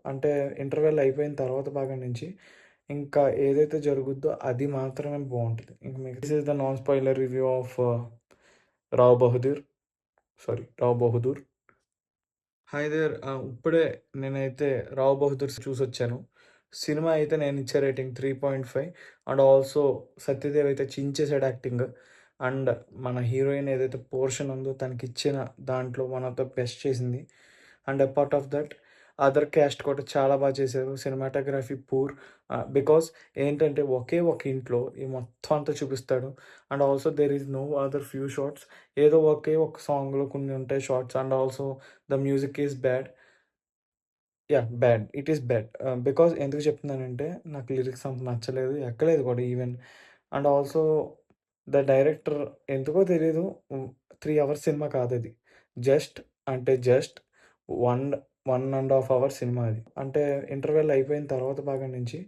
అంటే ఇంటర్వెల్ అయిపోయిన తర్వాత భాగం నుంచి ఇంకా ఏదైతే జరుగుద్దో అది మాత్రమే బావుంటది. ఇంక మిగతా this is the non spoiler review of 'Rao Bahadur' sorry 'Rao Bahadur'. Hi there. ఇప్పుడే నేనైతే 'రావ్ బహదూర్' చూసొచ్చాను. సినిమా అయితే నేనిచ్చే రేటింగ్ 3.5 అండ్ ఆల్సో సత్యదేవ్ అయితే చించేసాడు యాక్టింగ్. అండ్ మన హీరోయిన్ ఏదైతే పోర్షన్ ఉందో తనకిచ్చిన దాంట్లో వన్ ఆఫ్ ద బెస్ట్ చేసింది. And apart of that other cast కూడా చాలా చేశారు. Cinematography poor. బికాజ్ ఏంటంటే ఒకే ఒక ఇంట్లో ఈ మొత్తం అంతా చూపిస్తాడు. And also there is no other few shots. ఏదో ఒకే ఒక సాంగ్‌లో కొన్ని ఉంటాయి shorts. And also the music is bad. Yeah! Bad. It is bad. Because ఎందుకు చెప్తున్నానంటే నాకు లిరిక్స్ అంత నచ్చలేదు. ఎక్కలేదు కూడా even. And also the director ఎందుకో తెలీదు. 3 అవర్స్ సినిమా కాదది. జస్ట్ జస్ట్ 1 1 ½ అవర్ సినిమా అది. అంటే ఇంటర్వెల్ అయిపోయిన తర్వాత భాగం నుంచి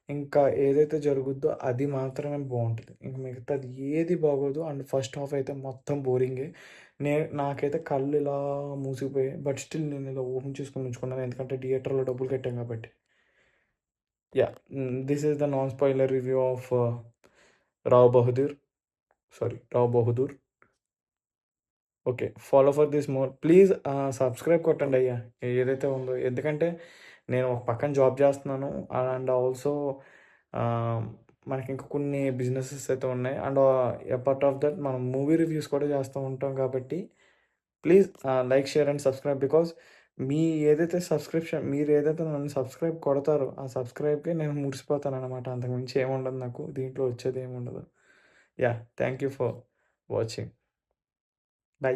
ఇంకా ఏదైతే జరుగుద్దో అది మాత్రమే బావుంటది. ఇంక మిగతాది ఏది బాగోదు. అండ్ ఫస్ట్ హాఫ్ అయితే మొత్తం బోరింగే. నాకైతే కళ్ళు ఇలా మూసుకుపోయాయి. బట్ స్టిల్ నేను ఇలా ఓపెన్ చేసుకొని ఉంచుకున్నాను. ఎందుకంటే థియేటర్‌లో డబ్బులు కట్టాం కాబట్టి. Yeah! This is the non spoiler review of 'Rao Bahadur' sorry 'Rao Bahadur'. Okay. Follow for this more. Please subscribe కొట్టండయ్యా. ఏదైతే ఉందో. ఎందుకంటే నేను ఒక పక్కన జాబ్ చేస్తున్నాను. అండ్ ఆల్సో ఆహ్, మనకింకా కొన్ని బిజినెసెస్ అయితే ఉన్నాయి. అండ్ అపార్ట్ ఆఫ్ దట్ మనం మూవీ రివ్యూస్ కూడా చేస్తూ ఉంటాం కాబట్టి please like, share and subscribe. Because మీ ఏదైతే మీరేదైతే నన్ను సబ్స్క్రైబ్ కొడతారో ఆ సబ్స్క్రైబ్‌కే నేను మురిసిపోతాననమాట. అంతకు మించి ఏముండదు నాకు. దీంట్లో వచ్చేదేముండదు. Yeah! Thank you for watching. By.